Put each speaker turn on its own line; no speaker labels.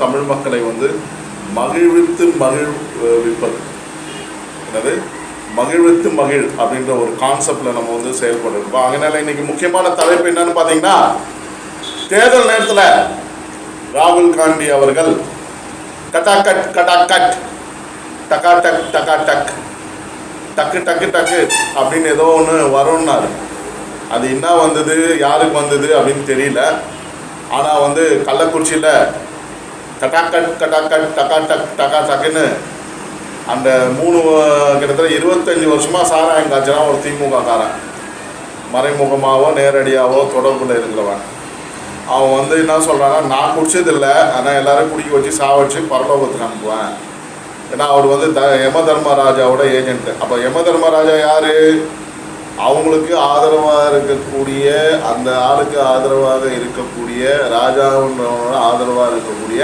தமிழ் மக்களை மகிழ்வித்து மகிழ்விப்பது என்னது மகிழ்வித்து மகிழ் அப்படின்ற ஒரு கான்செப்டில் நம்ம செயல்பட்டுருக்கோம். அதனால் இன்றைக்கி முக்கியமான தலைப்பு என்னன்னு பார்த்தீங்கன்னா, தேர்தல் நேரத்தில் ராகுல் காந்தி அவர்கள் கட்டாக்கட் கட்டாக்கட் டக்கா டக் டக்கா டக் டக்கு டக்கு டக்கு அப்படின்னு ஏதோ ஒன்று வரும்னாரு. அது என்ன வந்தது, யாருக்கு வந்தது அப்படின்னு தெரியல. ஆனால் கள்ளக்குறிச்சியில் கட்டாக்கட் கட்டாக்கட் டக்கா டக் டக்கா டக்குன்னு அந்த கிட்டத்தட்ட 25 வருஷமாக சாராயம் காய்ச்சலாம் ஒரு திமுக காரன், மறைமுகமாகவோ நேரடியாகவோ தொடர்பில் இருக்கிறவன். அவன் என்ன சொல்கிறான்னா, நான் குடிச்சதில்லை, ஆனால் எல்லோரும் குடிக்க வச்சு சாவடிச்சு பரலோகத்துக்கு அனுப்புவேன். ஏன்னா அவர் யம தர்மராஜாவோட ஏஜென்ட்டு. அப்போ யம தர்மராஜா யார்? அவங்களுக்கு ஆதரவாக இருக்கக்கூடிய, அந்த ஆளுக்கு ஆதரவாக இருக்கக்கூடிய, ராஜாவுன்றவனோட ஆதரவாக இருக்கக்கூடிய